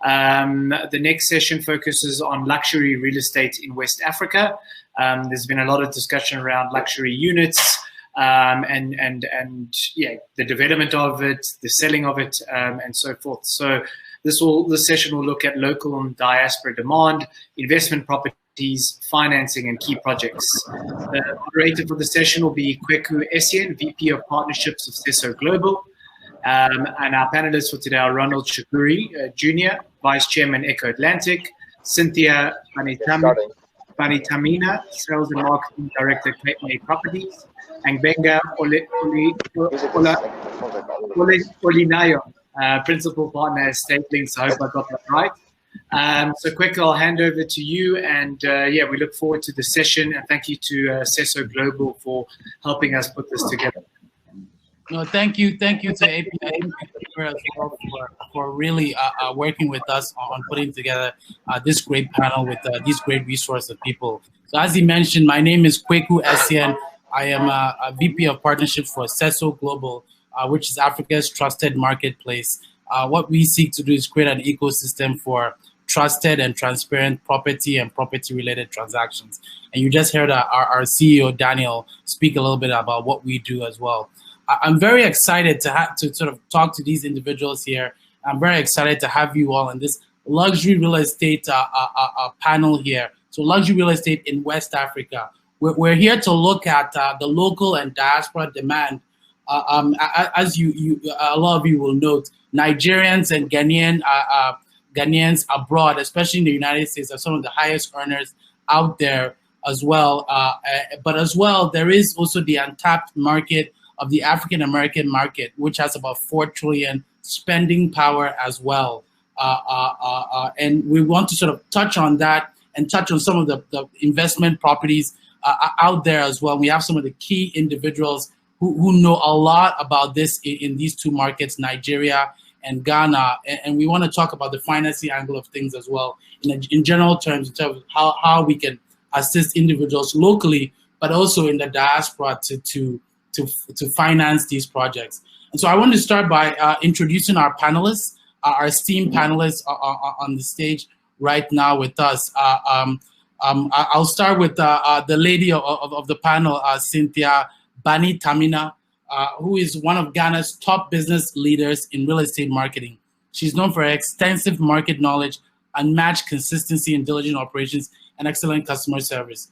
The next session focuses on luxury real estate in West Africa. There's been a lot of discussion around luxury units and the development of it, the selling of it, and so forth. So this session will look at local and diaspora demand, investment properties, financing, and key projects. The moderator for the session will be Kweku Essien, VP of Partnerships of CESO Global. And our panelists for today are Ronald Shukuri, Jr., Vice Chairman, Echo Atlantic, Cynthia Panitamina, Sales and Marketing Director, Cape May Properties, and Benga Olinayo, Principal Partner at State Links. I hope I got that right. So quick, I'll hand over to you, and we look forward to the session, and thank you to CESO Global for helping us put this together. No, thank you to API as well for really working with us on putting together this great panel with these great resources of people. So as he mentioned, my name is Kweku Essien. I am a VP of Partnerships for CESO Global, which is Africa's trusted marketplace. What we seek to do is create an ecosystem for trusted and transparent property and property-related transactions. And you just heard our CEO, Daniel, speak a little bit about what we do as well. I'm very excited to sort of talk to these individuals here. I'm very excited to have you all in this luxury real estate panel here. So luxury real estate in West Africa. We're here to look at the local and diaspora demand. As a lot of you will note, Nigerians and Ghanaians abroad, especially in the United States, are some of the highest earners out there as well. But as well, there is also the untapped market of the African American market, which has about 4 trillion spending power as well. And we want to sort of touch on that and touch on some of the investment properties out there as well. We have some of the key individuals who know a lot about this in these two markets, Nigeria and Ghana. And we want to talk about the financing angle of things as well, in general terms, in terms of how we can assist individuals locally, but also in the diaspora to finance these projects. And so I want to start by introducing our panelists, our esteemed panelists on the stage right now with us. I'll start with the lady of the panel, Cynthia Panitamina, who is one of Ghana's top business leaders in real estate marketing. She's known for her extensive market knowledge, unmatched consistency in diligent operations, and excellent customer service.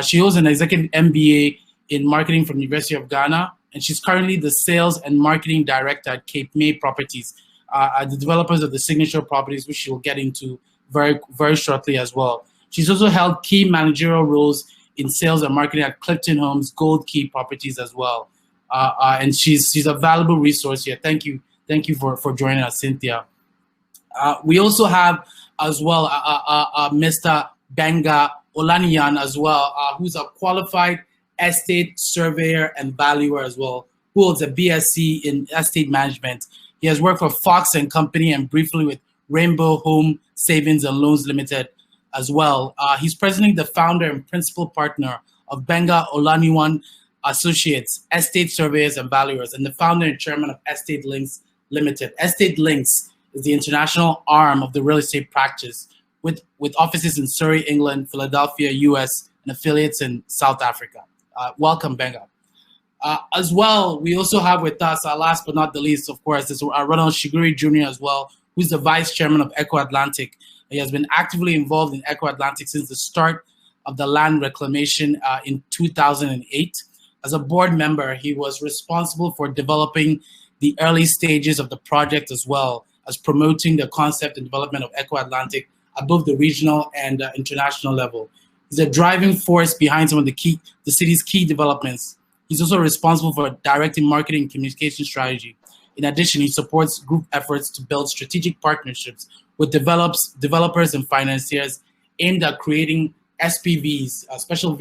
She holds an executive MBA in marketing from the University of Ghana, and she's currently the sales and marketing director at Cape May Properties, the developers of the signature properties, which she will get into very, very shortly as well. She's also held key managerial roles in sales and marketing at Clifton Homes, Gold Key Properties as well. And she's a valuable resource here. Thank you for joining us, Cynthia. We also have as well Mr. Benga Olaniyan as well, who's a qualified estate surveyor and valuer as well, who holds a BSc in estate management. He has worked for Fox and Company and briefly with Rainbow Home Savings and Loans Limited as well. He's presently the founder and principal partner of Benga Olaniyan Associates, Estate Surveyors and Valuers, and the founder and chairman of Estate Links Limited. Estate Links is the international arm of the real estate practice with offices in Surrey, England, Philadelphia, US, and affiliates in South Africa. Welcome, Benga. As well, we also have with us, last but not the least, of course, is Ronald Shukuri Jr. as well, who's the vice chairman of Echo Atlantic. He has been actively involved in Echo Atlantic since the start of the land reclamation in 2008. As a board member, he was responsible for developing the early stages of the project as well as promoting the concept and development of Echo Atlantic above the regional and international level. He's a driving force behind some of the city's key developments. He's also responsible for directing marketing and communication strategy. In addition, he supports group efforts to build strategic partnerships with developers and financiers aimed at creating SPVs, special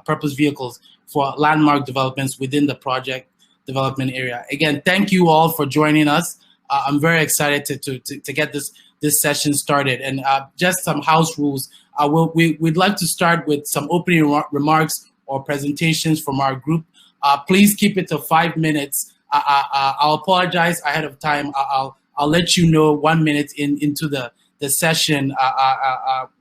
purpose vehicles for landmark developments within the project development area. Again, thank you all for joining us. I'm very excited to get this session started. And just some house rules. We'd like to start with some opening remarks or presentations from our group. Please keep it to 5 minutes. I'll apologize ahead of time. I'll let you know 1 minute into the the session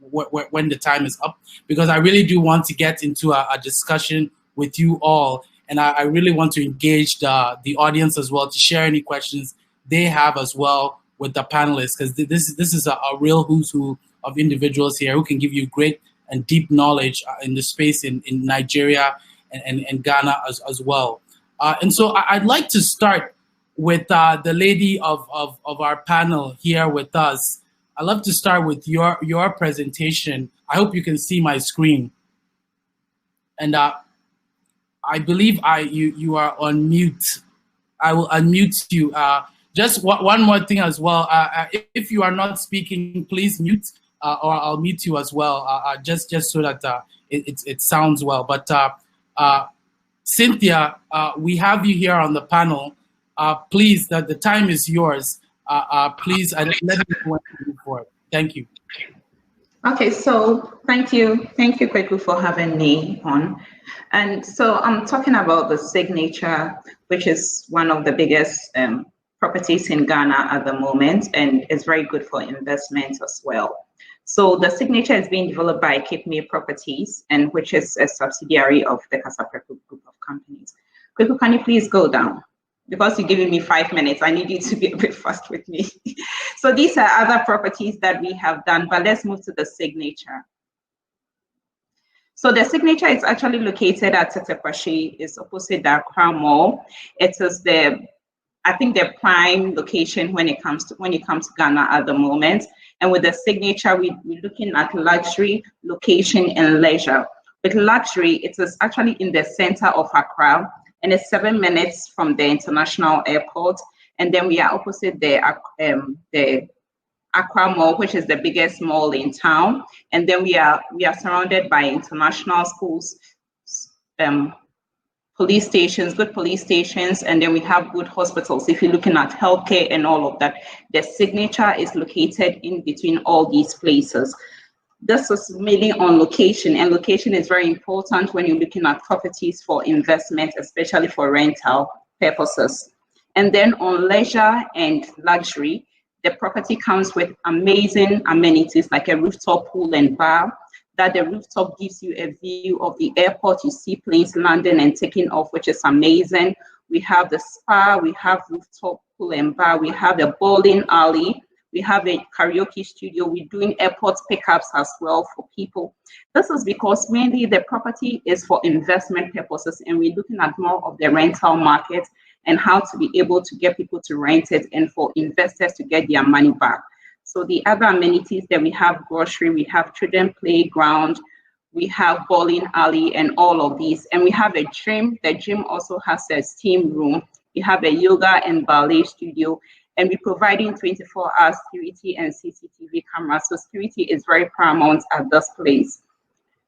when the time is up, because I really do want to get into a discussion with you all, and I really want to engage the audience as well to share any questions they have as well with the panelists, because this is a real who's who of individuals here who can give you great and deep knowledge in the space in Nigeria and Ghana as well. And so I'd like to start with the lady of our panel here with us. I'd love to start with your presentation. I hope you can see my screen. And I believe you are on mute. I will unmute you. Just one more thing as well. If you are not speaking, please mute, or I'll mute you as well, just so that it sounds well. But Cynthia, we have you here on the panel. Please, the time is yours. Please, let me know what to move forward. Thank you. Okay, so thank you, Kweku, for having me on. And so I'm talking about the Signature, which is one of the biggest properties in Ghana at the moment, and is very good for investments as well. So the Signature is being developed by Cape May Properties, and which is a subsidiary of the Kasapreko group of companies. Kweku, can you please go down? Because you're giving me 5 minutes, I need you to be a bit fast with me. So these are other properties that we have done, but let's move to the Signature. So the Signature is actually located at Tetekwashi. It's opposite the Accra Mall. It is I think the prime location when it comes to Ghana at the moment. And with the Signature, we're looking at luxury, location, and leisure. With luxury, it is actually in the center of Accra, and it's 7 minutes from the international airport. And then we are opposite the Accra Mall, which is the biggest mall in town. And then we are surrounded by international schools, police stations, good police stations, and then we have good hospitals. If you're looking at healthcare and all of that, the Signature is located in between all these places. This is mainly on location, and location is very important when you're looking at properties for investment, especially for rental purposes. And then on leisure and luxury, the property comes with amazing amenities like a rooftop pool and bar, that the rooftop gives you a view of the airport. You see planes landing and taking off, which is amazing. We have the spa, we have rooftop pool and bar, we have a bowling alley, we have a karaoke studio, we're doing airport pickups as well for people. This is because mainly the property is for investment purposes, and we're looking at more of the rental market and how to be able to get people to rent it and for investors to get their money back. So the other amenities that we have grocery, we have children playground, we have bowling alley and all of these. And we have a gym. The gym also has a steam room. We have a yoga and ballet studio, and we're providing 24-hour security and CCTV cameras. So security is very paramount at this place.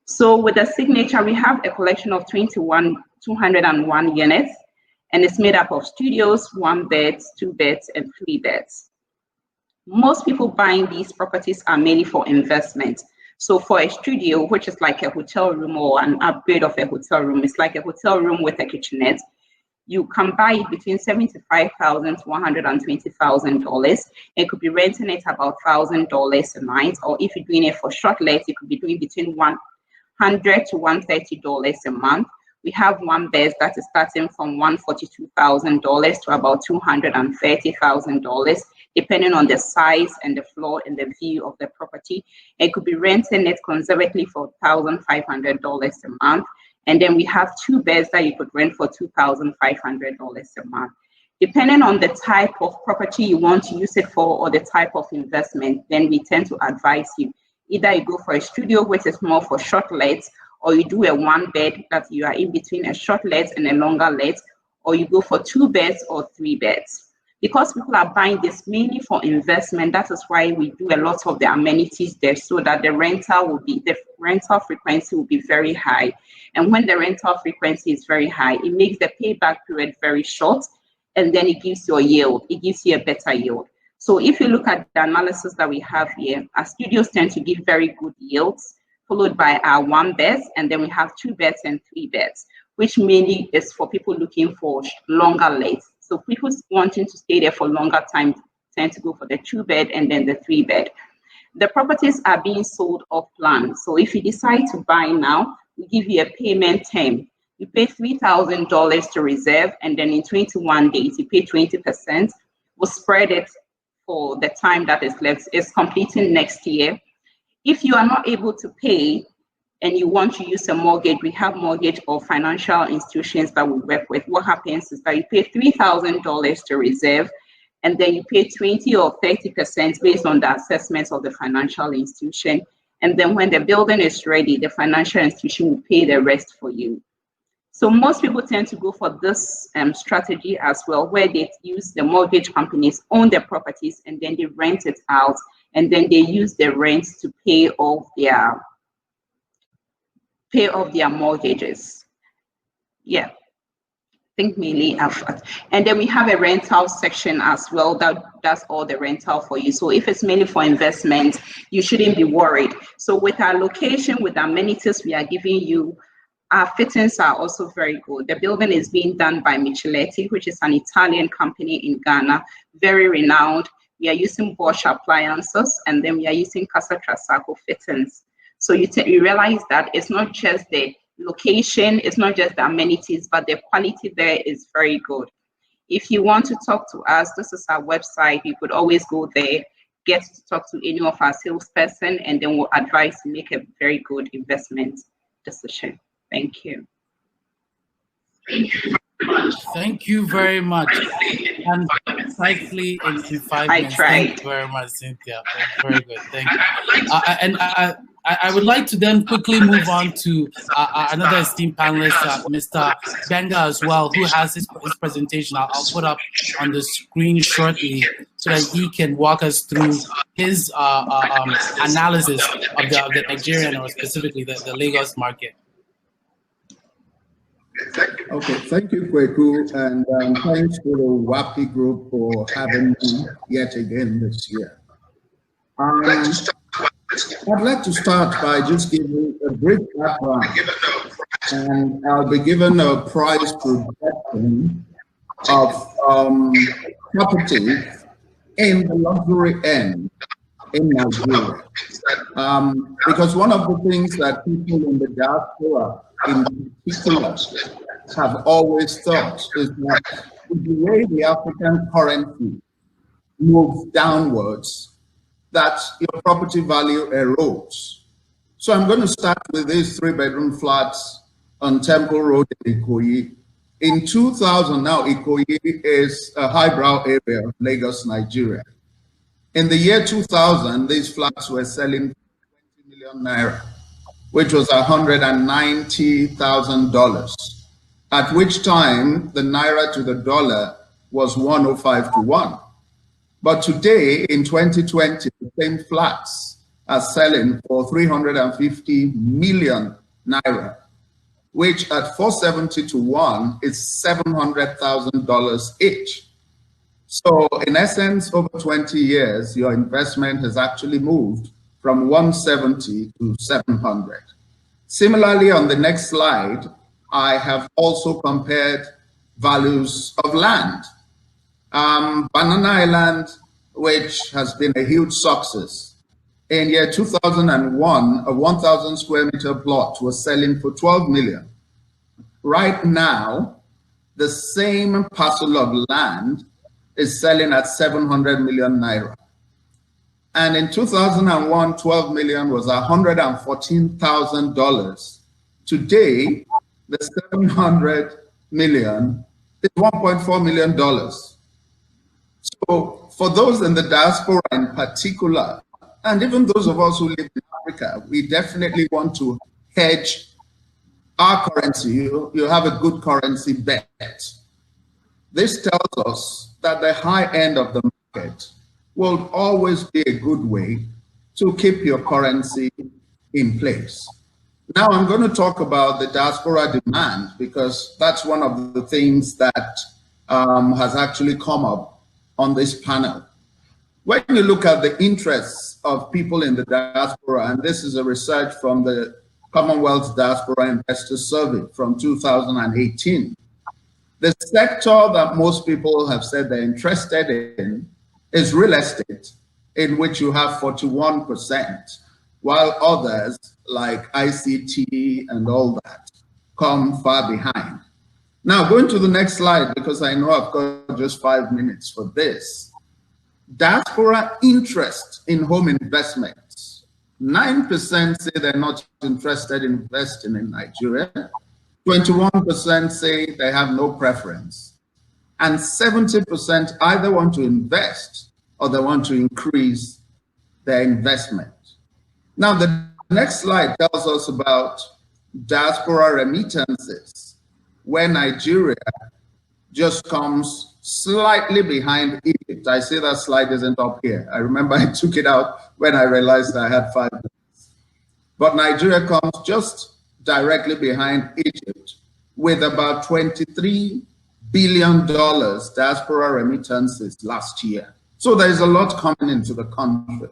So with the Signature, we have a collection of 201 units, and it's made up of studios, 1 bed, 2 beds, and 3 beds. Most people buying these properties are mainly for investment. So for a studio, which is like a hotel room or an upgrade of a hotel room, it's like a hotel room with a kitchenette. You can buy it between $75,000 to $120,000. It could be renting it about $1,000 a night, or if you're doing it for short lets, you could be doing between $100 to $130 a month. We have 1 bed that is starting from $142,000 to about $230,000, depending on the size and the floor and the view of the property. It could be renting it conservatively for $1,500 a month. And then we have 2 beds that you could rent for $2,500 a month. Depending on the type of property you want to use it for or the type of investment, then we tend to advise you. Either you go for a studio, which is more for short lets, or you do a 1 bed that you are in between a short let and a longer let, or you go for 2 beds or 3 beds. Because people are buying this mainly for investment, that is why we do a lot of the amenities there, so that the rental frequency will be very high. And when the rental frequency is very high, it makes the payback period very short, and then it gives you a yield. It gives you a better yield. So if you look at the analysis that we have here, our studios tend to give very good yields, followed by our 1 beds, and then we have 2 beds and 3 beds, which mainly is for people looking for longer lets. So people wanting to stay there for longer time tend to go for the 2 bed and then the 3 bed. The properties are being sold off plan. So if you decide to buy now, we give you a payment term. You pay $3,000 to reserve, and then in 21 days, you pay 20%. We'll spread it for the time that is left. It's completing next year. If you are not able to pay and you want to use a mortgage, we have mortgage or financial institutions that we work with. What happens is that you pay $3,000 to reserve, and then you pay 20 or 30% based on the assessments of the financial institution. And then when the building is ready, the financial institution will pay the rest for you. So most people tend to go for this strategy as well, where they use the mortgage companies, own their properties, and then they rent it out, and then they use the rent to pay off their mortgages. Yeah, I think mainly effort. And then we have a rental section as well that does all the rental for you. So if it's mainly for investment, you shouldn't be worried. So with our location, with the amenities we are giving you, our fittings are also very good. The building is being done by Micheletti, which is an Italian company in Ghana, very renowned. We are using Bosch appliances, and then we are using Casa Trasaco fittings. So you realize that it's not just the location, it's not just the amenities, but the quality there is very good. If you want to talk to us, this is our website. You could always go there, get to talk to any of our salesperson, and then we'll advise to make a very good investment decision. Thank you. Thank you very much. And precisely in 5 minutes. Thank you very much, Cynthia. Very good. Thank you. I would like to then quickly move on to another esteemed panelist, Mr. Benga as well, who has his presentation. I'll put up on the screen shortly so that he can walk us through his analysis of the Nigerian, or specifically the Lagos market. Okay, thank you, Kweku, and thanks to the WAPI group for having me yet again this year. I'd like to start by just giving a brief background, and I'll be given a price projection of property in the luxury end in Nigeria. Because one of the things that people in the diaspora in particular have always thought is that the way the African currency moves downwards, that your property value erodes. So I'm going to start with these 3-bedroom flats on Temple Road in Ikoyi. In 2000, now Ikoyi is a highbrow area of Lagos, Nigeria. In the year 2000, these flats were selling 20 million naira, which was $190,000, at which time the naira to the dollar was 105 to 1. But today, in 2020, the same flats are selling for 350 million naira, which at 470 to 1 is $700,000 each. So in essence, over 20 years, your investment has actually moved from 170 to 700. Similarly, on the next slide, I have also compared values of land. Banana Island, which has been a huge success. In year 2001, a 1,000 square meter plot was selling for 12 million. Right now, the same parcel of land is selling at 700 million naira. And in 2001, 12 million was $114,000. Today, the 700 million is $1.4 million. So for those in the diaspora in particular, and even those of us who live in Africa, we definitely want to hedge our currency. You have a good currency bet. This tells us that the high end of the market will always be a good way to keep your currency in place. Now I'm going to talk about the diaspora demand, because that's one of the things that has actually come up on this panel. When you look at the interests of people in the diaspora, and this is a research from the Commonwealth Diaspora Investor Survey from 2018, the sector that most people have said they're interested in is real estate. in which you have 41%, while others like ICT and all that come far behind. Now, going to the next slide, because I know I've got just 5 minutes for this. Diaspora interest in home investments. 9% say they're not interested in investing in Nigeria. 21% say they have no preference. And 70% either want to invest or they want to increase their investment. Now, the next slide tells us about diaspora remittances, where Nigeria just comes slightly behind Egypt. I see that slide isn't up here. I remember I took it out when I realized I had 5 minutes. But Nigeria comes just directly behind Egypt with about $23 billion diaspora remittances last year. So there is a lot coming into the country.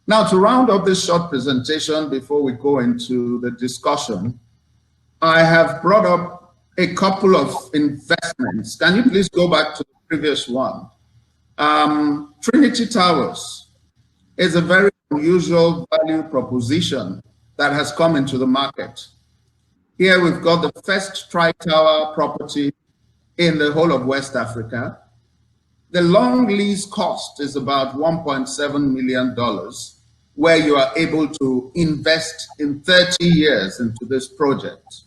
Now, to round up this short presentation before we go into the discussion, I have brought up a couple of investments. Can you please go back to the previous one? Trinity Towers is a very unusual value proposition that has come into the market. Here we've got the first tri-tower property in the whole of West Africa. The long lease cost is about $1.7 million, where you are able to invest in 30 years into this project.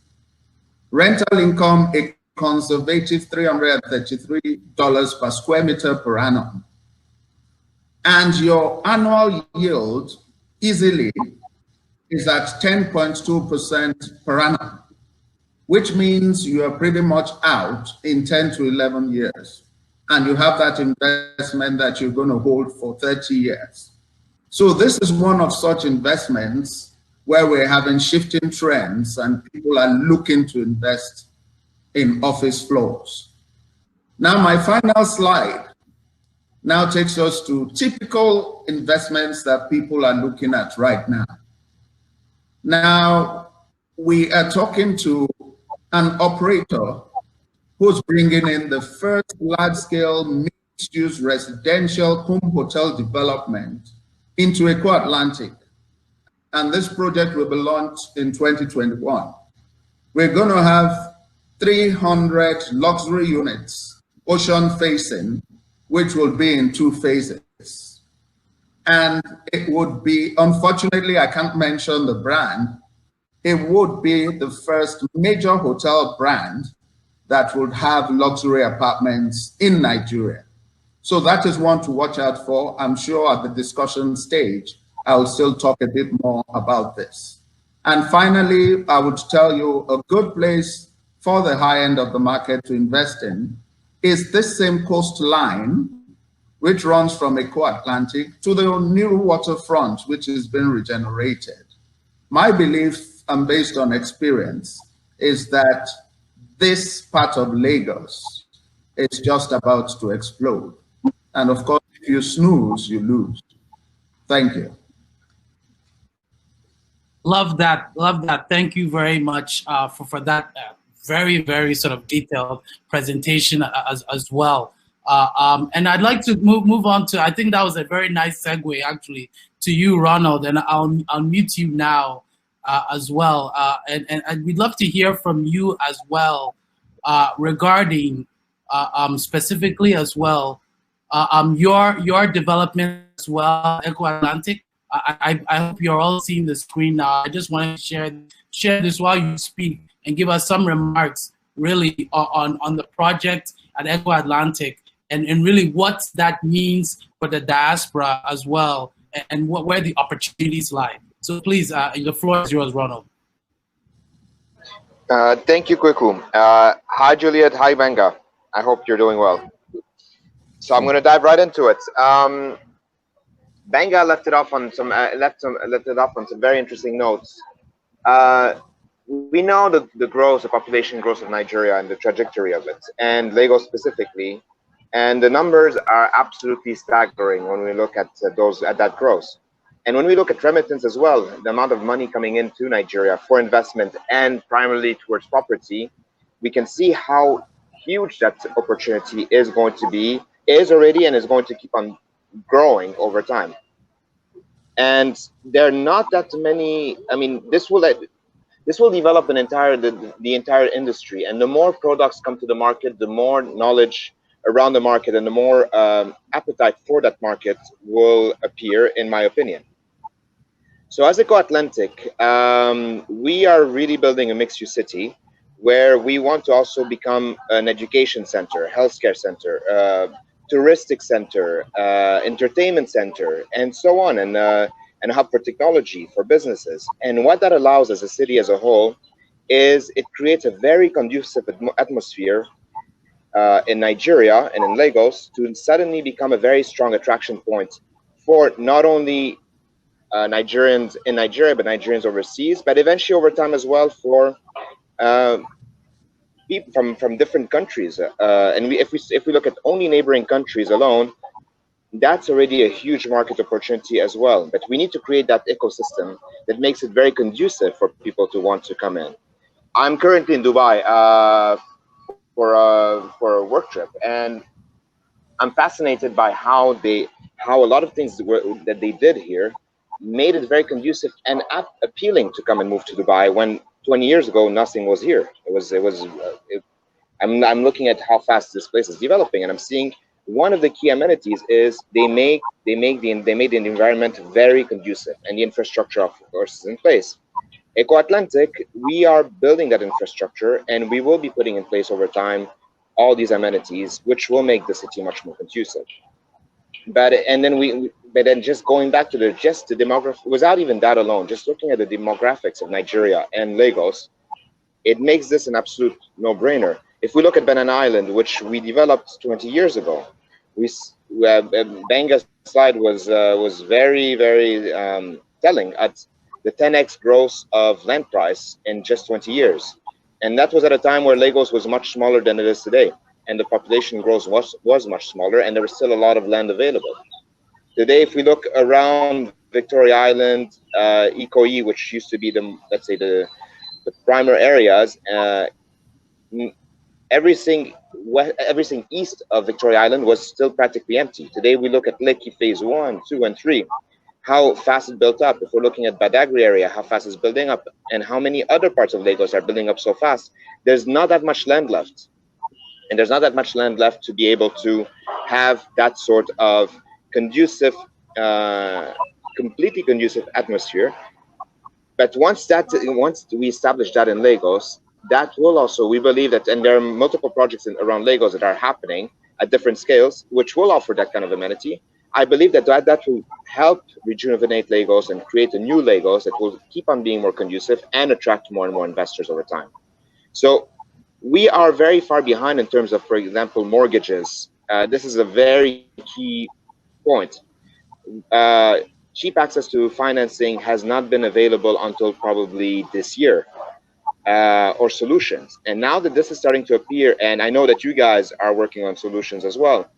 Rental income, a conservative $333 per square meter per annum. And your annual yield easily is at 10.2% per annum, which means you are pretty much out in 10 to 11 years. And you have that investment that you're going to hold for 30 years. So this is one of such investments where we're having shifting trends and people are looking to invest in office floors. Now, my final slide now takes us to typical investments that people are looking at right now. Now, we are talking to an operator who's bringing in the first large-scale mixed-use residential home hotel development into Eco Atlantic. And this project will be launched in 2021. We're going to have 300 luxury units, ocean-facing, which will be in 2 phases. And it would be, unfortunately, I can't mention the brand, it would be the first major hotel brand that would have luxury apartments in Nigeria. So that is one to watch out for. I'm sure at the discussion stage, I'll still talk a bit more about this. And finally, I would tell you a good place for the high end of the market to invest in is this same coastline, which runs from Eco Atlantic to the new waterfront, which has been regenerated. My belief, and based on experience, is that this part of Lagos is just about to explode. And of course, if you snooze, you lose. Thank you. Love that. Love that. Thank you very much for that very, very sort of detailed presentation as well. And I'd like to move on to, I think that was a very nice segue actually to you, Ronald, and I'll mute you now as well. And we'd love to hear from you as well regarding specifically as well your development as well, Eco Atlantic. I hope you're all seeing the screen now. I just want to share this while you speak and give us some remarks really on the project at Eco Atlantic and really what that means for the diaspora as well and where the opportunities lie. So please, the floor is yours, Ronald. Thank you, Kweku. Hi, Juliet. Hi, Benga. I hope you're doing well. So I'm going to dive right into it. Benga left it off on some very interesting notes. We know the population growth of Nigeria and the trajectory of it, and Lagos specifically, and the numbers are absolutely staggering when we look at that growth. And when we look at remittance as well, the amount of money coming into Nigeria for investment and primarily towards property, we can see how huge that opportunity is going to be, is already, and is going to keep on growing over time. And there are not that many. I mean, this will develop the entire industry, and the more products come to the market, the more knowledge around the market, and the more appetite for that market will appear, in my opinion. So as Eco-Atlantic, we are really building a mixed-use city where we want to also become an education center, healthcare center, touristic center, entertainment center, and so on, and a hub for technology, for businesses. And what that allows as a city as a whole is it creates a very conducive atmosphere in Nigeria and in Lagos to suddenly become a very strong attraction point for not only Nigerians in Nigeria, but Nigerians overseas, but eventually over time as well for people from different countries. And if we look at only neighboring countries alone, that's already a huge market opportunity as well. But we need to create that ecosystem that makes it very conducive for people to want to come in. I'm currently in Dubai for a work trip, and I'm fascinated by how a lot of things that they did here made it very conducive and appealing to come and move to Dubai when 20 years ago nothing was here. I'm looking at how fast this place is developing, and I'm seeing one of the key amenities is they made the environment very conducive, and the infrastructure, of course, is in place. Eco-Atlantic, we are building that infrastructure, and we will be putting in place over time all these amenities, which will make the city much more conducive. But then just going back to the demographics, without even that alone, just looking at the demographics of Nigeria and Lagos, it makes this an absolute no-brainer. If we look at Banana Island, which we developed 20 years ago, Benga's slide was very, very telling at the 10x growth of land price in just 20 years. And that was at a time where Lagos was much smaller than it is today, and the population growth was much smaller, and there was still a lot of land available. Today, if we look around Victoria Island, Ikoyi, which used to be the primary areas, everything east of Victoria Island was still practically empty. Today, we look at Lekki Phase 1, 2, and 3, how fast it built up. If we're looking at Badagry area, how fast it's building up, and how many other parts of Lagos are building up so fast. There's not that much land left. And there's not that much land left to be able to have that sort of conducive, completely conducive atmosphere. But once we establish that in Lagos, that will also, we believe that, and there are multiple projects around Lagos that are happening at different scales, which will offer that kind of amenity. I believe that will help rejuvenate Lagos and create a new Lagos that will keep on being more conducive and attract more and more investors over time. So we are very far behind in terms of, for example, mortgages. This is a very key point. Cheap access to financing has not been available until probably this year, or solutions. And now that this is starting to appear, and I know that you guys are working on solutions as well.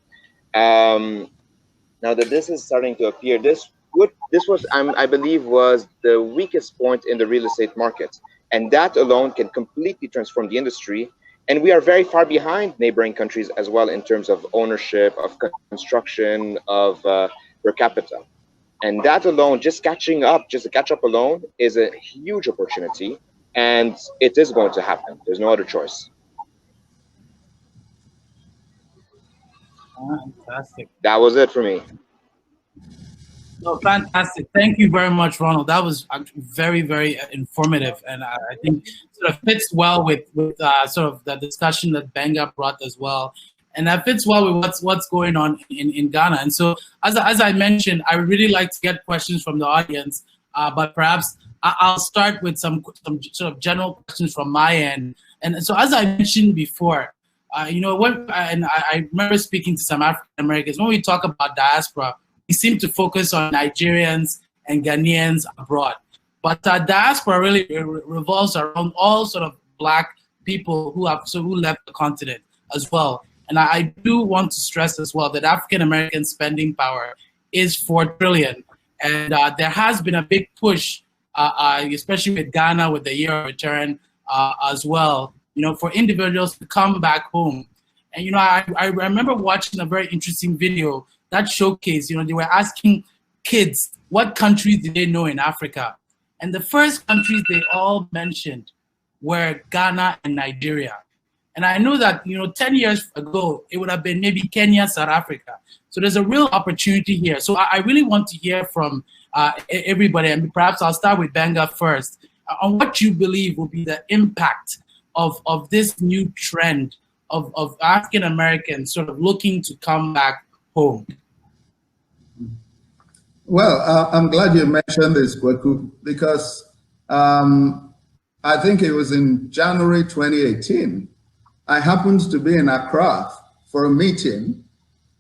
Now that this is starting to appear, this was, I believe, was the weakest point in the real estate market. And that alone can completely transform the industry. And we are very far behind neighboring countries as well in terms of ownership, of construction, of per capita. And that alone, just to catch up alone, is a huge opportunity. And it is going to happen. There's no other choice. Fantastic. That was it for me. No, fantastic. Thank you very much, Ronald. That was very, very informative, and I think sort of fits well with sort of the discussion that Benga brought as well, and that fits well with what's going on in Ghana. And so, as I mentioned, I would really like to get questions from the audience, but perhaps I'll start with some sort of general questions from my end. And so, as I mentioned before, and I remember speaking to some African Americans, when we talk about diaspora, we seem to focus on Nigerians and Ghanaians abroad. But diaspora really revolves around all sort of Black people who left the continent as well. And I do want to stress as well that African American spending power is $4 trillion. And there has been a big push, especially with Ghana, with the year of return as well, for individuals to come back home. And, I remember watching a very interesting video that showcase, you know, they were asking kids what countries did they know in Africa, and the first countries they all mentioned were Ghana and Nigeria. And I know that, you know, 10 years ago, it would have been maybe Kenya, South Africa. So there's a real opportunity here. So I really want to hear from everybody, and perhaps I'll start with Benga first, on what you believe will be the impact of this new trend of African Americans sort of looking to come back home. Well, I'm glad you mentioned this, Kweku, because I think it was in January 2018. I happened to be in Accra for a meeting,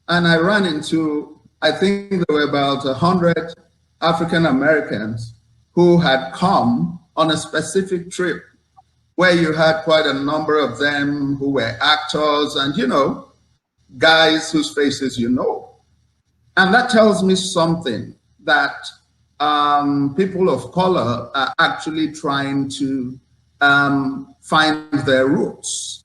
and I ran into, I think there were about 100 African Americans who had come on a specific trip, where you had quite a number of them who were actors and, you know, guys whose faces you know. And that tells me something, that people of color are actually trying to find their roots.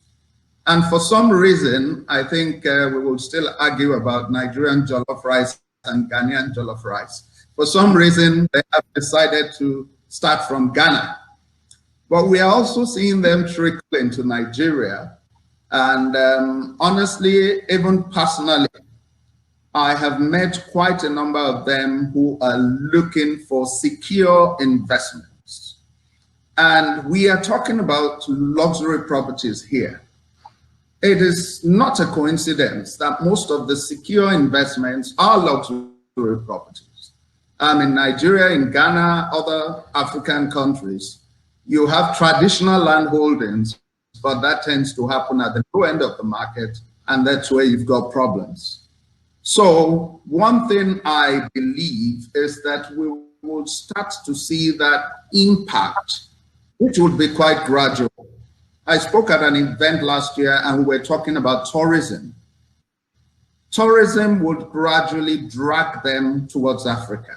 And for some reason, I think we will still argue about Nigerian jollof rice and Ghanaian jollof rice. For some reason, they have decided to start from Ghana. But we are also seeing them trickle into Nigeria. And honestly, even personally, I have met quite a number of them who are looking for secure investments. And we are talking about luxury properties here. It is not a coincidence that most of the secure investments are luxury properties. In Nigeria, in Ghana, other African countries, you have traditional land holdings, but that tends to happen at the low end of the market, and that's where you've got problems. So one thing I believe is that we will start to see that impact, which would be quite gradual. I spoke at an event last year and we were talking about tourism. Tourism would gradually drag them towards Africa.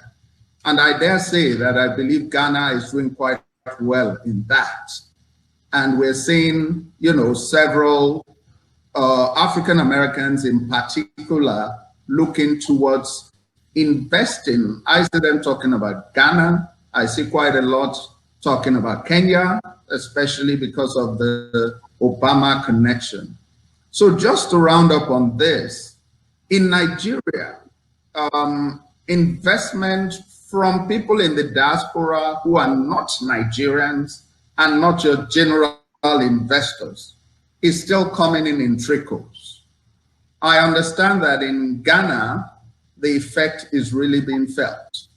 And I dare say that I believe Ghana is doing quite well in that. And we're seeing, you know, several African Americans in particular looking towards investing. I see them talking about Ghana. I see quite a lot talking about Kenya, especially because of the Obama connection. So just to round up on this, in Nigeria, investment from people in the diaspora who are not Nigerians and not your general investors is still coming in trickles. I understand that in Ghana, the effect is really being felt.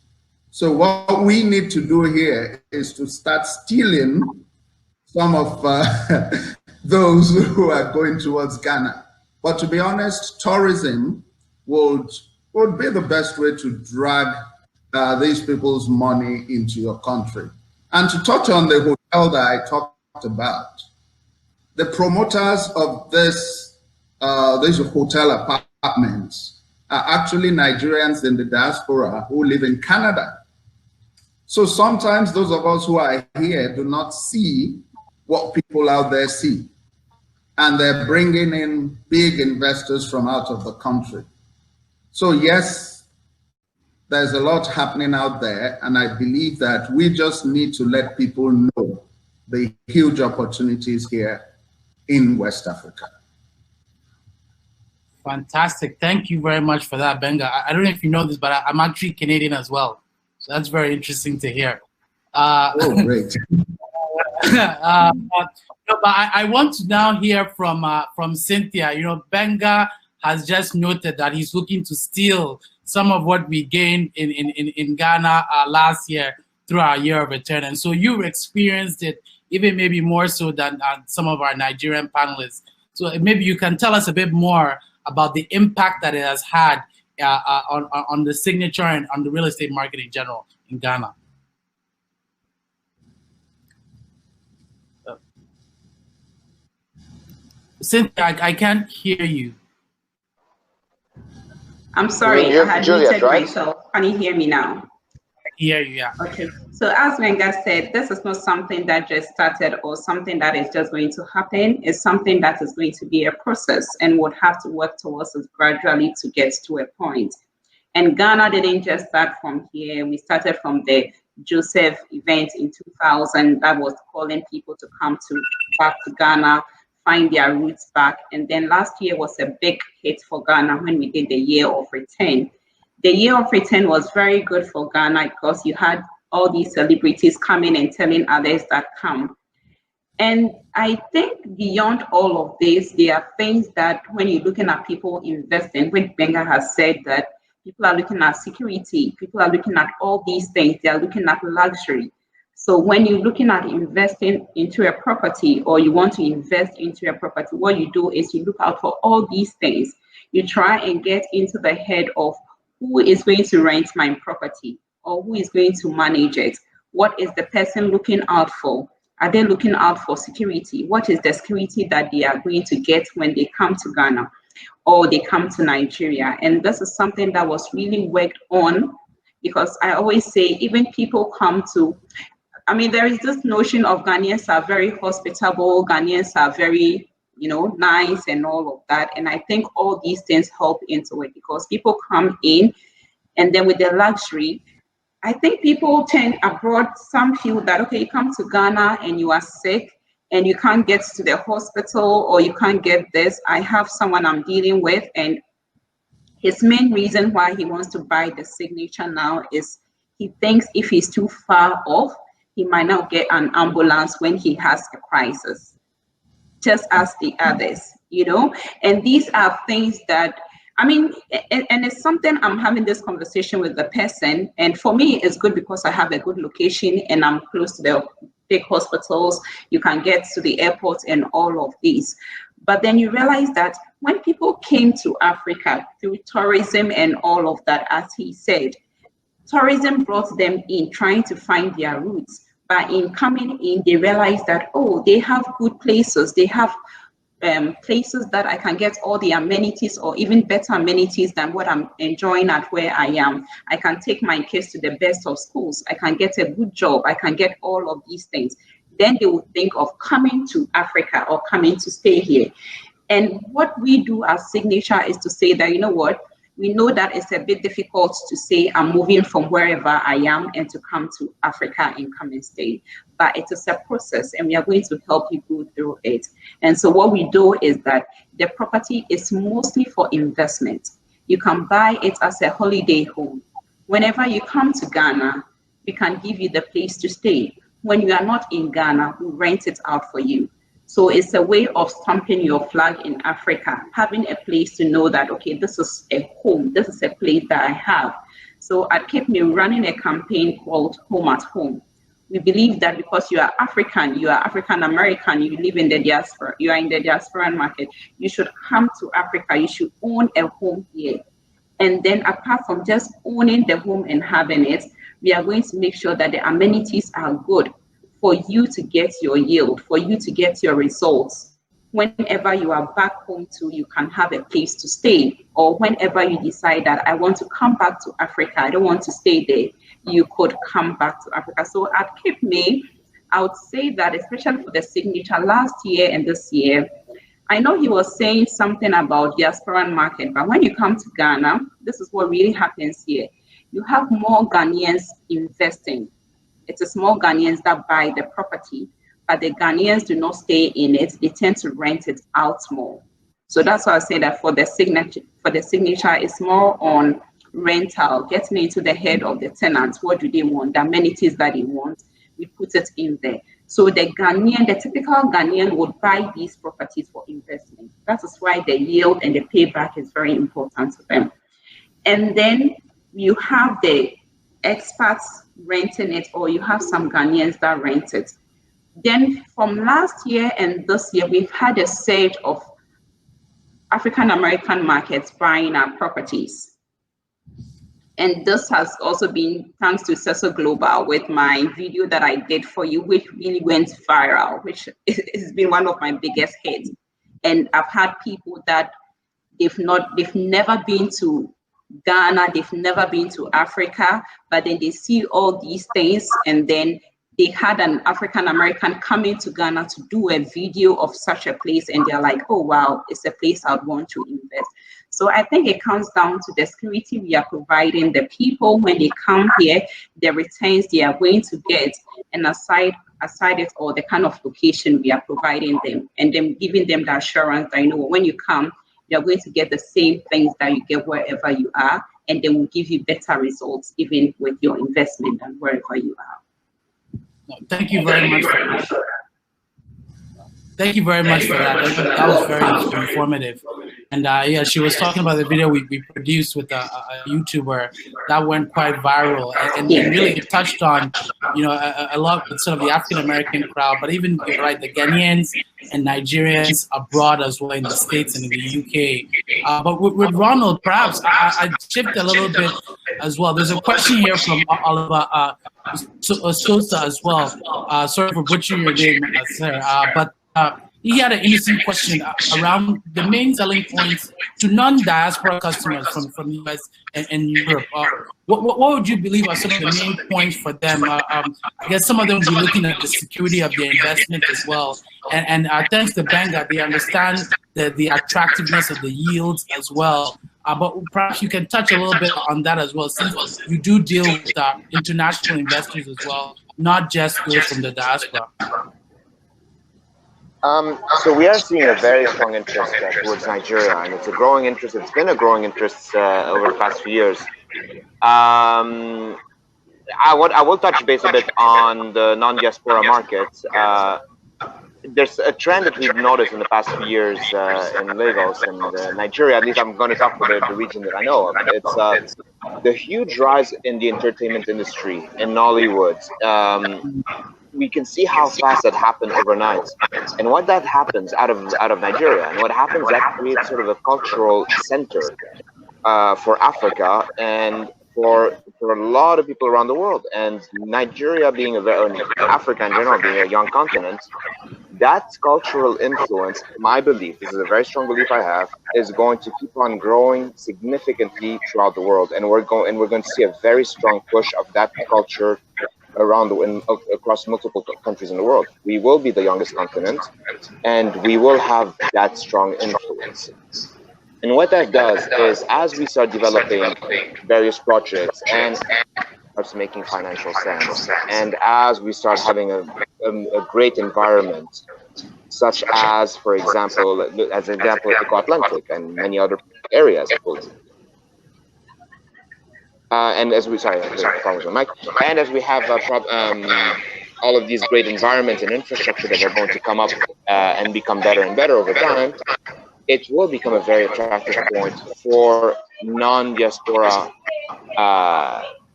So what we need to do here is to start stealing some of those who are going towards Ghana. But to be honest, tourism would be the best way to drag these people's money into your country. And to touch on the hotel that I talked about, the promoters of these hotel apartments are actually Nigerians in the diaspora who live in Canada. So sometimes those of us who are here do not see what people out there see. And they're bringing in big investors from out of the country. So yes, there's a lot happening out there. And I believe that we just need to let people know the huge opportunities here in West Africa. Fantastic. Thank you very much for that, Benga. I don't know if you know this, but I'm actually Canadian as well. So that's very interesting to hear. Oh, great. But I want to now hear from Cynthia. You know, Benga has just noted that he's looking to steal some of what we gained in Ghana last year through our year of return. And so you've experienced it even maybe more so than some of our Nigerian panelists. So maybe you can tell us a bit more about the impact that it has had on the signature and on the real estate market in general in Ghana. Cynthia, I can't hear you. I'm sorry, I had muted myself. Can you hear me now? I hear you, yeah. Okay. So as Wenga said, this is not something that just started or something that is just going to happen. It's something that is going to be a process and would have to work towards us gradually to get to a point. And Ghana didn't just start from here. We started from the Joseph event in 2000 that was calling people to come back to Ghana, find their roots back. And then last year was a big hit for Ghana when we did the Year of Return. The Year of Return was very good for Ghana because you had all these celebrities coming and telling others that come. And I think beyond all of this, there are things that when you're looking at people investing, when Benga has said that people are looking at security, people are looking at all these things, they are looking at luxury. So when you're looking at investing into a property or you want to invest into a property, what you do is you look out for all these things. You try and get into the head of who is going to rent my property or who is going to manage it. What is the person looking out for? Are they looking out for security? What is the security that they are going to get when they come to Ghana or they come to Nigeria? And this is something that was really worked on, because I always say, even people come to, I mean, there is this notion of Ghanaians are very hospitable, Ghanaians are very, nice and all of that. And I think all these things help into it, because people come in and then with the luxury, I think people tend abroad, some feel that, okay, you come to Ghana and you are sick and you can't get to the hospital or you can't get this. I have someone I'm dealing with, and his main reason why he wants to buy the signature now is he thinks if he's too far off, he might not get an ambulance when he has a crisis, just as the others, And these are things that, I mean, and it's something I'm having this conversation with the person. And for me, it's good because I have a good location and I'm close to the big hospitals. You can get to the airport and all of these. But then you realize that when people came to Africa through tourism and all of that, as he said, tourism brought them in trying to find their roots. But in coming in, they realized that, oh, they have good places. They have places that I can get all the amenities or even better amenities than what I'm enjoying at where I am. I can take my kids to the best of schools. I can get a good job. I can get all of these things. Then they would think of coming to Africa or coming to stay here. And what we do as Signature is to say that, we know that it's a bit difficult to say I'm moving from wherever I am and to come to Africa and come and stay. But it is a process and we are going to help you go through it. And so what we do is that the property is mostly for investment. You can buy it as a holiday home. Whenever you come to Ghana, we can give you the place to stay. When you are not in Ghana, we rent it out for you. So it's a way of stamping your flag in Africa, having a place to know that, okay, this is a home, this is a place that I have. So at Cape Me running a campaign called Home at Home. We believe that because you are African, you are African American, you live in the diaspora, you are in the diaspora market, you should come to Africa, you should own a home here. And then apart from just owning the home and having it, we are going to make sure that the amenities are good for you to get your yield, for you to get your results. Whenever you are back home too, you can have a place to stay. Or whenever you decide that I want to come back to Africa, I don't want to stay there, you could come back to Africa. So at Cape May, I would say that especially for the Signature last year and this year, I know he was saying something about diaspora market, but when you come to Ghana, this is what really happens here. You have more Ghanaians investing. It's a small Ghanaians that buy the property, but the Ghanaians do not stay in it. They tend to rent it out more. So that's why I say that for the signature, it's more on rental, getting into the head of the tenants. What do they want? The amenities that they want, we put it in there. So the typical Ghanaian would buy these properties for investment. That is why the yield and the payback is very important to them. And then you have the expats renting it, or you have some Ghanaians that rent it. Then from last year and this year, we've had a surge of African American markets buying our properties. And this has also been thanks to Cesso Global with my video that I did for you, which really went viral, which has been one of my biggest hits. And I've had people that they've never been to Ghana, they've never been to Africa, but then they see all these things, and then they had an African American come into Ghana to do a video of such a place, and they're like, oh wow, it's a place I'd want to invest. So I think it comes down to the security we are providing the people when they come here, the returns they are going to get, and aside it all, the kind of location we are providing them, and then giving them the assurance that, you know, when you come, you're going to get the same things that you get wherever you are, and they will give you better results even with your investment than wherever you are. Thank you very much for that. Thank you very much for that. That was very informative. And yeah, she was talking about the video we produced with a YouTuber that went quite viral, and really touched on, you know, a lot of sort of the African American crowd, but even, you're right, the Ghanaians and Nigerians abroad as well, in the States and in the UK. But with Ronald, perhaps I shift a little bit as well. There's a question here from Oliver Sosa as well. Sorry for butchering your name, sir, but he had an interesting question around the main selling points to non-diaspora customers from the US and Europe. What would you believe are some of the main points for them? I guess some of them will be looking at the security of their investment as well. And thanks to Benga, they understand the attractiveness of the yields as well. But perhaps you can touch a little bit on that as well, since you do deal with international investors as well, not just those from the diaspora. So we are seeing a very strong interest towards Nigeria, and it's a growing interest. It's been a growing interest over the past few years. I will touch base a bit on the non-diaspora markets. There's a trend that we've noticed in the past few years in Lagos and Nigeria. At least I'm going to talk about the region that I know of. It's the huge rise in the entertainment industry in Nollywood. We can see how fast that happened overnight, and what that happens out of Nigeria, and what happens, that creates sort of a cultural center for Africa and for a lot of people around the world. And Nigeria being Africa in general being a young continent, that cultural influence, my belief, this is a very strong belief I have, is going to keep on growing significantly throughout the world, and we're going to see a very strong push of that culture around across multiple countries in the world. We will be the youngest continent, and we will have that strong influence. And what that does is, as we start developing various projects and starts making financial sense, and as we start having a great environment, such as, for example, Eco Atlantic and many other areas, and as we and as we have all of these great environments and infrastructure that are going to come up and become better and better over time, it will become a very attractive point for non-diaspora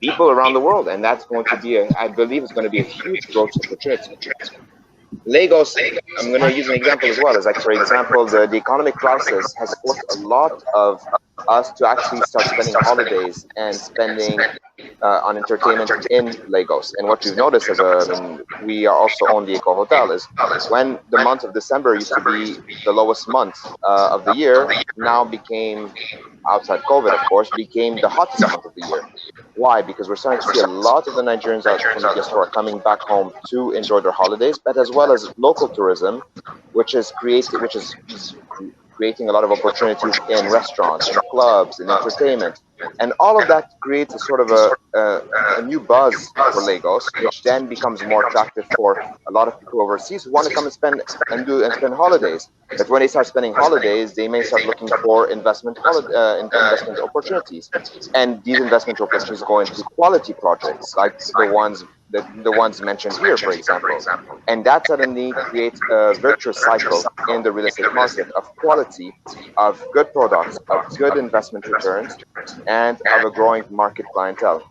people around the world, and that's going to be, I believe, it's going to be a huge growth opportunity. Lagos, I'm going to use an example as well. Is like, for example, the economic crisis has forced a lot of us to actually start spending holidays and spending on entertainment in Lagos. And what we've noticed as we are also own the Eco Hotel, is when the month of December used to be the lowest month of the year, now became, outside COVID of course, became the hottest month of the year. Why? Because we're starting to see a lot of the Nigerians out from the diaspora coming back home to enjoy their holidays, but as well as local tourism, which is creating a lot of opportunities in restaurants, in clubs, in entertainment. And all of that creates a sort of a new buzz for Lagos, which then becomes more attractive for a lot of people overseas who want to come and spend holidays. But when they start spending holidays, they may start looking for investment opportunities. And these investment opportunities go into quality projects, like the ones mentioned here, for example. And that suddenly creates a virtuous cycle in the real estate market of quality, of good products, of good investment returns, and of a growing market clientele.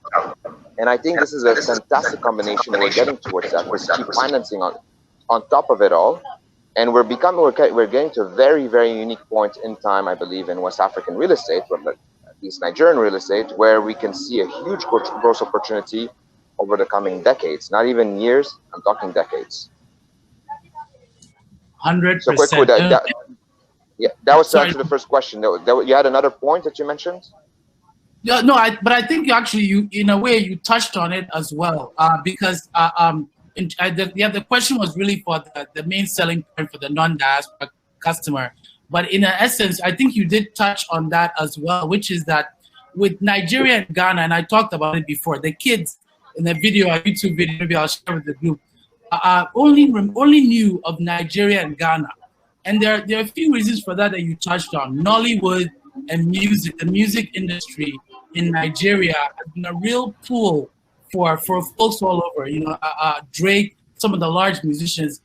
And I think this is a fantastic combination, and we're getting towards that. We're cheap financing on top of it all. And we're getting to a very, very unique point in time, I believe, in West African real estate, or at least Nigerian real estate, where we can see a huge growth opportunity over the coming decades. Not even years, I'm talking decades. 100%. So quick, that was to answer the first question. You had another point that you mentioned? Yeah, no, but I think you in a way you touched on it as well, because the question was really for the main selling point for the non-diaspora customer, but in essence, I think you did touch on that as well, which is that with Nigeria and Ghana, and I talked about it before, the kids in the video, a YouTube video, maybe I'll share with the group, only knew of Nigeria and Ghana, and there are a few reasons for that you touched on. Nollywood and music, the music industry in Nigeria has been a real pool for folks all over. You know, Drake, some of the large musicians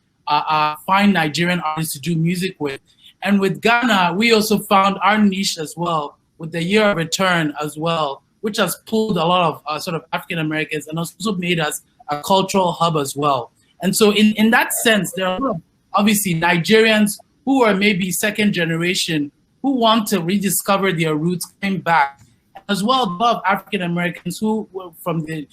find Nigerian artists to do music with. And with Ghana, we also found our niche as well with the Year of Return as well, which has pulled a lot of sort of African Americans and also made us a cultural hub as well. And so in that sense, there are obviously Nigerians who are maybe second generation who want to rediscover their roots, coming back, as well. A lot of African Americans who were from the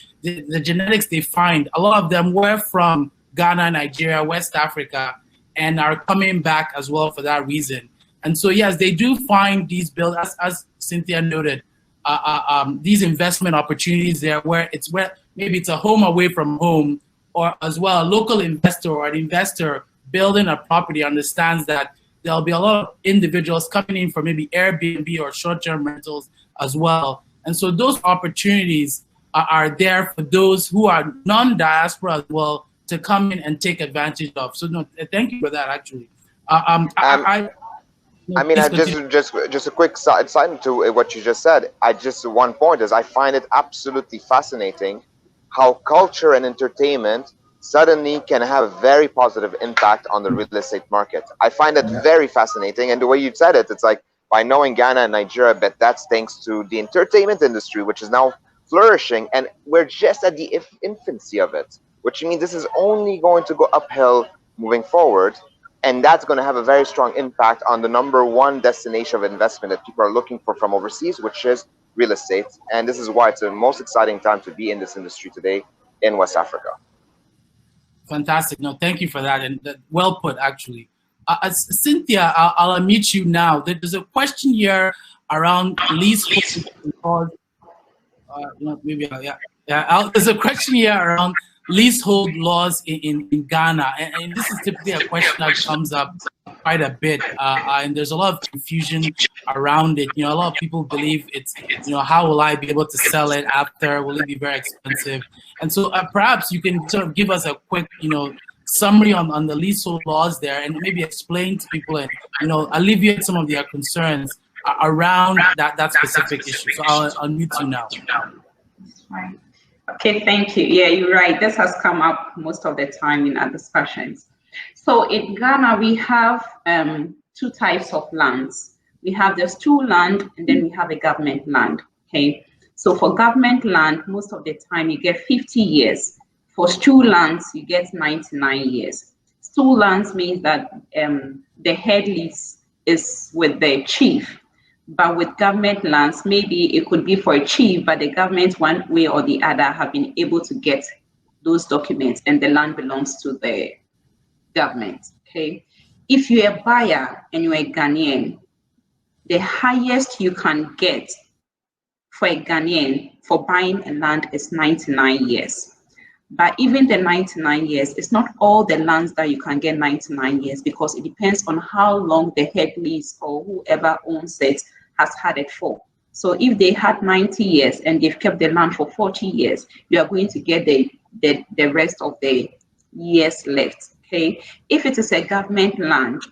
genetics they find, a lot of them were from Ghana, Nigeria, West Africa, and are coming back as well for that reason. And so yes, they do find these build, as Cynthia noted, these investment opportunities there where maybe it's a home away from home, or as well a local investor or an investor building a property understands that there'll be a lot of individuals coming in for maybe Airbnb or short-term rentals as well. And so those opportunities are there for those who are non-diaspora as well to come in and take advantage of. So no, thank you for that actually. Just a quick side to what you just said. One point is I find it absolutely fascinating how culture and entertainment suddenly can have a very positive impact on the real estate market. I find that very fascinating. And the way you said it, it's like by knowing Ghana and Nigeria, but that's thanks to the entertainment industry, which is now flourishing. And we're just at the infancy of it, which means this is only going to go uphill moving forward. And that's going to have a very strong impact on the #1 destination of investment that people are looking for from overseas, which is real estate. And this is why it's the most exciting time to be in this industry today in West Africa. Fantastic. No, thank you for that. And well put, actually. Cynthia, I'll unmute you now. There's a question here around leasehold. There's a question here around leasehold laws in Ghana. And this is typically a question that comes up quite a bit. And there's a lot of confusion around it. You know, a lot of people believe it's, you know, how will I be able to sell it after? Will it be very expensive? And so perhaps you can sort of give us a quick, you know, summary on the leasehold laws there and maybe explain to people and, you know, alleviate some of their concerns around that specific issue. So I'll unmute you now. Right. Okay, thank you. Yeah, you're right. This has come up most of the time in our discussions. So in Ghana, we have 2 types of lands. We have the stool land and then we have a government land, okay? So for government land, most of the time you get 50 years. For stool lands, you get 99 years. Stool lands means that the head lease is with the chief. But with government lands, maybe it could be for a chief, but the government, one way or the other, have been able to get those documents and the land belongs to the government, okay? If you're a buyer and you're a Ghanaian, the highest you can get for a Ghanaian for buying a land is 99 years. But even the 99 years, it's not all the lands that you can get 99 years because it depends on how long the head lease or whoever owns it has had it for. So if they had 90 years and they've kept the land for 40 years, you are going to get the rest of the years left, okay? If it is a government land,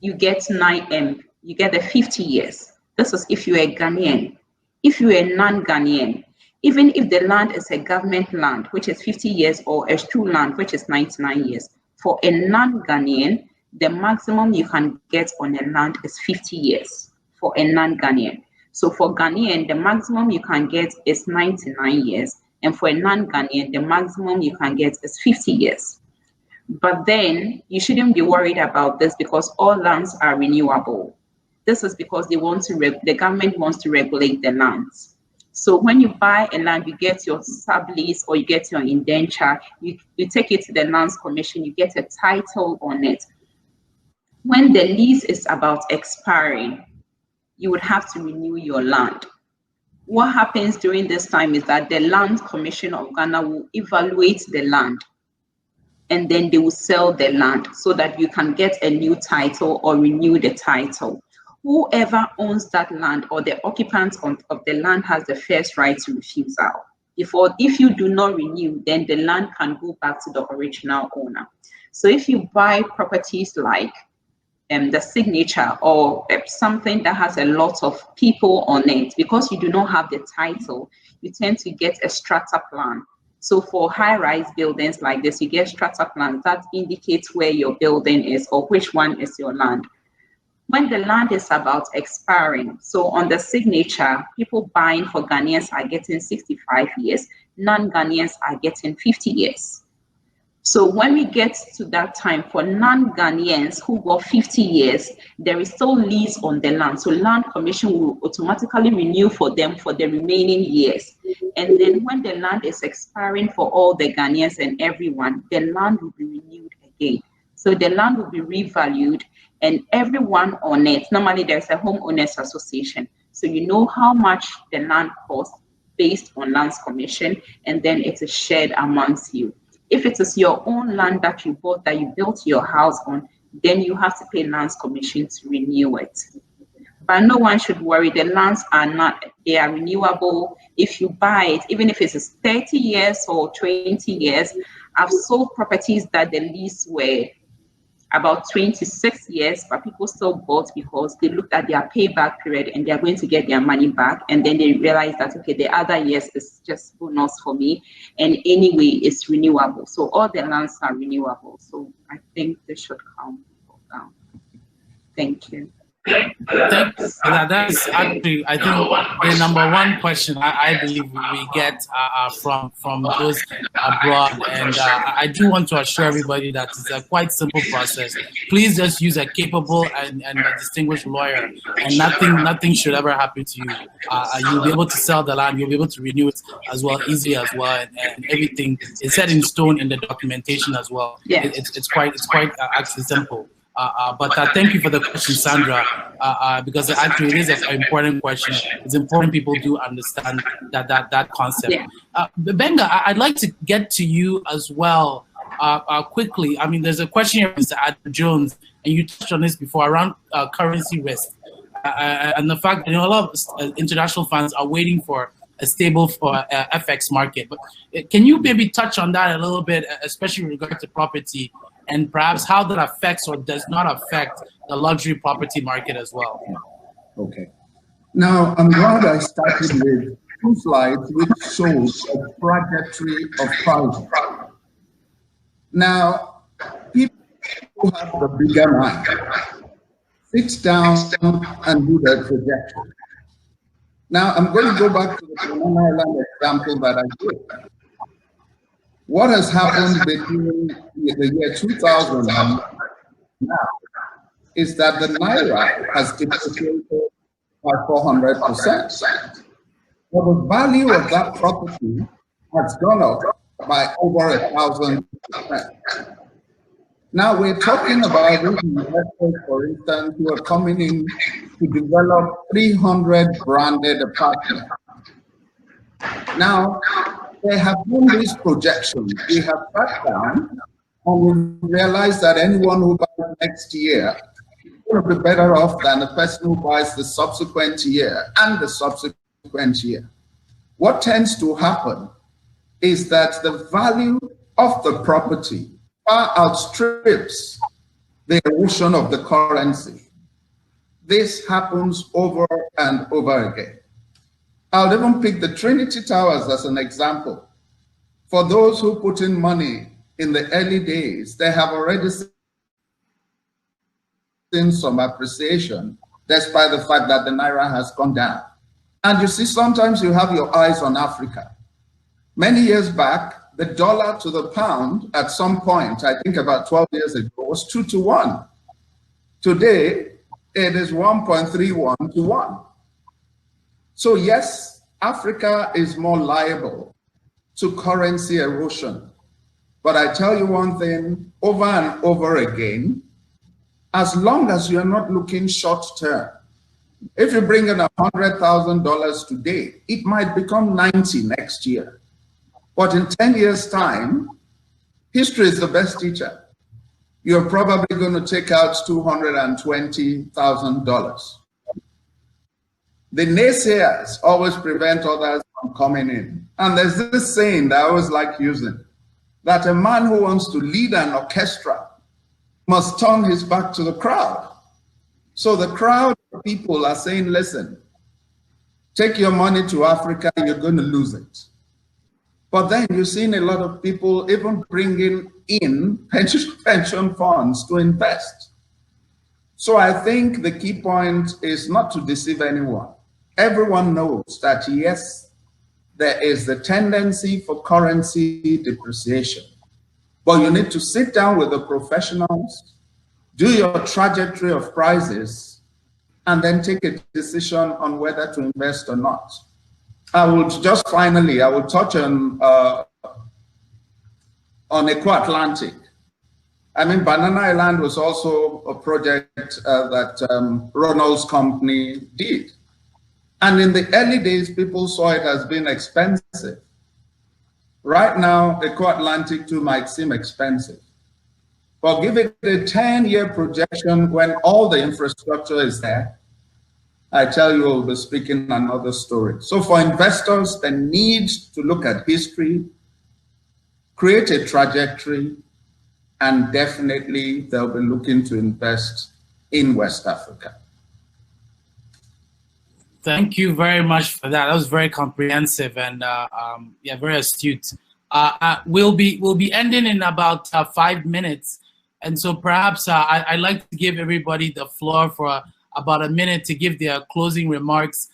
you get the 50 years. This is if you're a Ghanaian. If you're a non-Ghanaian, even if the land is a government land, which is 50 years, or a stool land, which is 99 years, for a non-Ghanaian, the maximum you can get on a land is 50 years for a non-Ghanaian. So for Ghanaian, the maximum you can get is 99 years. And for a non-Ghanaian, the maximum you can get is 50 years. But then you shouldn't be worried about this because all lands are renewable. This is because the government wants to regulate the lands. So when you buy a land, you get your sublease or you get your indenture, you take it to the Lands Commission, you get a title on it. When the lease is about expiring, you would have to renew your land. what happens during this time is that the Land Commission of Ghana will evaluate the land, and then they will sell the land so that you can get a new title or renew the title. Whoever owns that land or the occupant of the land has the first right to refusal. If you do not renew, then the land can go back to the original owner. So if you buy properties like the signature or something that has a lot of people on it, because you do not have the title, you tend to get a strata plan. So for high-rise buildings like this, you get strata plans that indicates where your building is or which one is your land. When the land is about expiring, so on the signature, people buying for Ghanaians are getting 65 years, non-Ghanaians are getting 50 years. So when we get to that time for non-Ghanaians who got 50 years, there is still lease on the land. So Land Commission will automatically renew for them for the remaining years. And then when the land is expiring for all the Ghanaians and everyone, the land will be renewed again. So the land will be revalued, and everyone on it, normally there's a homeowners association. So you know how much the land costs based on Lands Commission, and then it is shared amongst you. If it is your own land that you bought, that you built your house on, then you have to pay Lands Commission to renew it. But no one should worry, the lands are not, they are renewable. If you buy it, even if it's 30 years or 20 years, I've sold properties that the lease were about 26 years, but people still bought because they looked at their payback period and they're going to get their money back. And then they realized that, okay, the other years is just bonus for me. And anyway, it's renewable. So all the lands are renewable. So I think they should calm people down. Thank you. Thanks. That is actually, I think, the number one question I believe we get from those abroad. And I do want to assure everybody that it's a quite simple process. Please just use a capable and a distinguished lawyer, and nothing should ever happen to you. You'll be able to sell the land, you'll be able to renew it as well, easily as well, and everything is set in stone in the documentation as well. Yeah. It's quite actually simple. But thank you for the question, Sandra, because actually it is an important question. It's important people do understand that concept. Yeah. Benga, I'd like to get to you as well quickly. I mean, there's a question here, Mr. Adam Jones, and you touched on this before around currency risk and the fact that a lot of international funds are waiting for a stable FX market. But can you maybe touch on that a little bit, especially with regard to property, and perhaps how that affects or does not affect the luxury property market as well? Okay. Now, I'm glad I started with two slides which shows a trajectory of prices. Now, people who have the bigger mind sit down and do their projection. Now, I'm going to go back to the Banana Island example that I did. What has happened between the year 2000 and now is that the Naira has depreciated by 400%. But the value of that property has gone up by over 1,000%. Now we're talking about these investors, for instance, who are coming in to develop 300 branded apartments. Now, they have done these projections. We have sat down and we realized that anyone who buys next year is going to be better off than the person who buys the subsequent year and the subsequent year. What tends to happen is that the value of the property far outstrips the erosion of the currency. This happens over and over again. I'll even pick the Trinity Towers as an example. For those who put in money in the early days, they have already seen some appreciation, despite the fact that the Naira has gone down. And you see, sometimes you have your eyes on Africa. Many years back, the dollar to the pound at some point, I think about 12 years ago, was 2 to 1. Today, it is 1.31 to 1. So yes, Africa is more liable to currency erosion. But I tell you one thing, over and over again, as long as you're not looking short term, If you bring in $100,000 today, it might become 90 next year. But in 10 years' time, history is the best teacher. You're probably going to take out $220,000. The naysayers always prevent others from coming in. And there's this saying that I always like using, that a man who wants to lead an orchestra must turn his back to the crowd. So the crowd of people are saying, listen, take your money to Africa, you're going to lose it. But then you're seeing a lot of people even bringing in pension funds to invest. So I think the key point is not to deceive anyone. Everyone knows that, yes, there is the tendency for currency depreciation. But you need to sit down with the professionals, do your trajectory of prices, and then take a decision on whether to invest or not. I will just finally, I will touch on Eco Atlantic. I mean, Banana Island was also a project that Ronald's company did. And in the early days, people saw it as being expensive. Right now, Eco Atlantic too might seem expensive. But give it a 10-year projection when all the infrastructure is there, I tell you, we'll be speaking another story. So for investors, they need to look at history, create a trajectory, and definitely they'll be looking to invest in West Africa. Thank you very much for that. That was very comprehensive and yeah, very astute. We'll be ending in about 5 minutes, and so perhaps I'd like to give everybody the floor for about a minute to give their closing remarks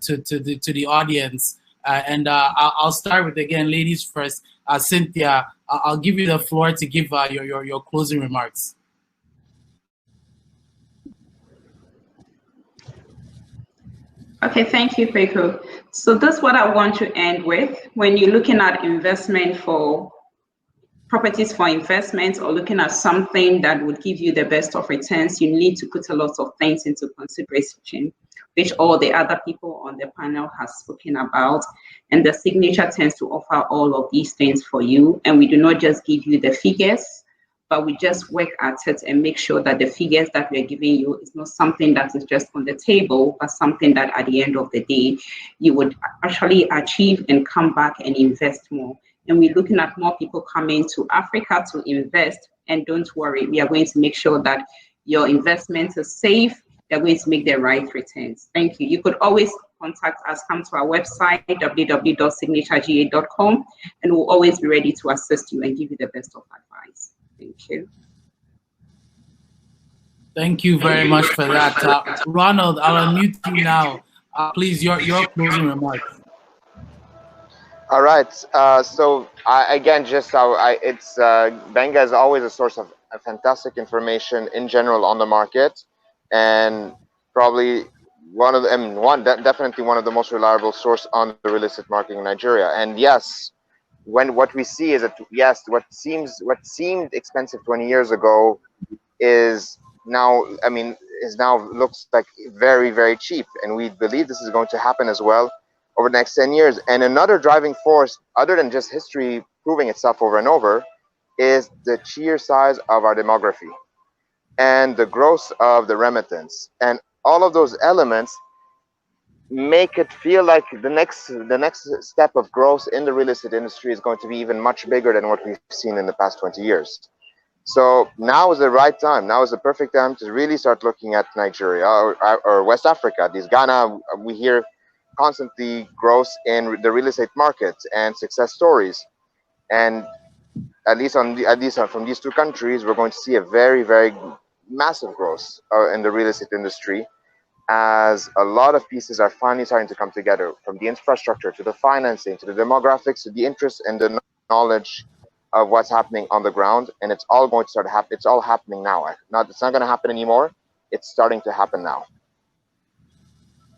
to the audience. And I'll start with, again, ladies first. Cynthia, I'll give you the floor to give your closing remarks. Okay, thank you, Kweku. So that's what I want to end with. When you're looking at investment for properties for investment or looking at something that would give you the best of returns, you need to put a lot of things into consideration, which all the other people on the panel have spoken about. And the signature tends to offer all of these things for you. And we do not just give you the figures, but we just work at it and make sure that the figures that we're giving you is not something that is just on the table, but something that at the end of the day, you would actually achieve and come back and invest more. And we're looking at more people coming to Africa to invest. And don't worry, we are going to make sure that your investment is safe. They're going to make the right returns. Thank you. You could always contact us, come to our website, www.signaturega.com, and we'll always be ready to assist you and give you the best of advice. Thank you. Thank you very much for that. Ronald, I'll unmute you now. Please, your closing remarks. All right. So again, Benga is always a source of fantastic information in general on the market, and probably definitely one of the most reliable source on the real estate market in Nigeria. And yes, what we see is that, yes, what seemed expensive 20 years ago is now looks like very, very cheap, and we believe this is going to happen as well over the next 10 years. And another driving force, other than just history proving itself over and over, is the sheer size of our demography and the growth of the remittance, and all of those elements make it feel like the next step of growth in the real estate industry is going to be even much bigger than what we've seen in the past 20 years. So now is the right time. Now is the perfect time to really start looking at Nigeria or West Africa. These Ghana, we hear constantly growth in the real estate market and success stories. And at least from these two countries, we're going to see a very, very massive growth in the real estate industry, as a lot of pieces are finally starting to come together, from the infrastructure to the financing to the demographics to the interest and the knowledge of what's happening on the ground. And it's all going to start happening. It's all happening now. It's not going to happen anymore. It's starting to happen now.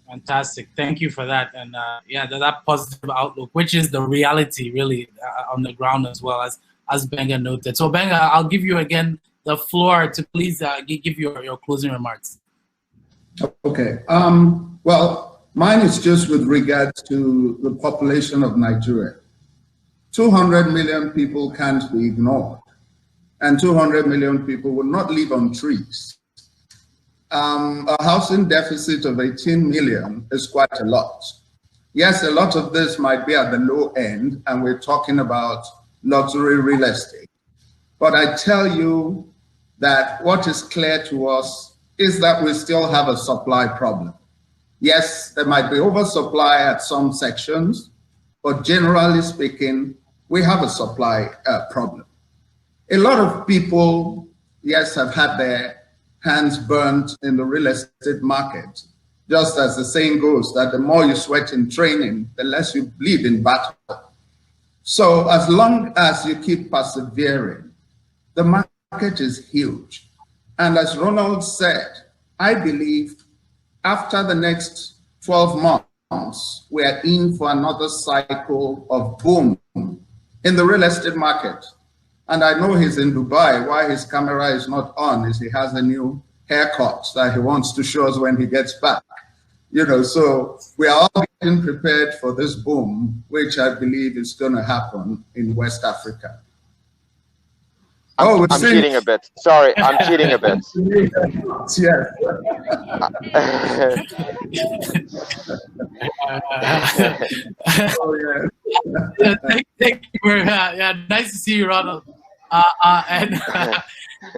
Fantastic. Thank you for that. And yeah, that positive outlook, which is the reality really on the ground as well, as Benga noted. So Benga, I'll give you again the floor to please give your closing remarks. Okay. Well, mine is just with regard to the population of Nigeria. 200 million people can't be ignored, and 200 million people will not live on trees. A housing deficit of 18 million is quite a lot. Yes, a lot of this might be at the low end, and we're talking about luxury real estate. But I tell you that what is clear to us is that we still have a supply problem. Yes, there might be oversupply at some sections, but generally speaking, we have a supply problem. A lot of people, yes, have had their hands burnt in the real estate market. Just as the saying goes, that the more you sweat in training, the less you bleed in battle. So as long as you keep persevering, the market is huge. And as Ronald said, I believe after the next 12 months, we are in for another cycle of boom in the real estate market. And I know he's in Dubai. Why his camera is not on is he has a new haircut that he wants to show us when he gets back. You know, so we are all getting prepared for this boom, which I believe is going to happen in West Africa. I'm cheating a bit. Sorry, I'm cheating a bit. Yes. Oh, yeah. Thank you very much. Yeah, nice to see you, Ronald.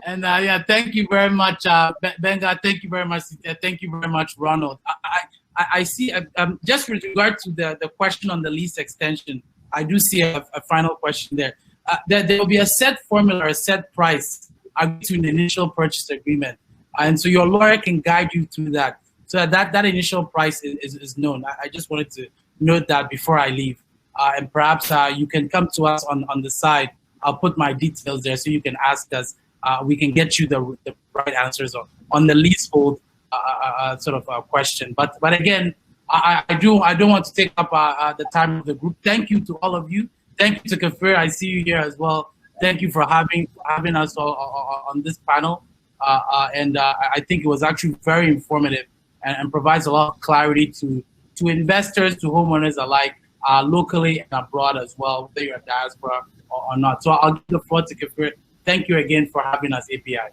Yeah, thank you very much, Benga. Thank you very much. Thank you very much, Ronald. I see. Just with regard to the question on the lease extension, I do see a final question there. There will be a set formula, a set price to an initial purchase agreement, and so your lawyer can guide you through that. So that initial price is known. I just wanted to note that before I leave, and perhaps you can come to us on the side. I'll put my details there so you can ask us. We can get you the right answers on the leasehold sort of question. But again, I don't want to take up the time of the group. Thank you to all of you. Thank you to Kafir. I see you here as well. Thank you for having us all on this panel. And I think it was actually very informative and provides a lot of clarity to investors, to homeowners alike, locally and abroad as well, whether you're a diaspora or not. So I'll give the floor to Kafir. Thank you again for having us, API.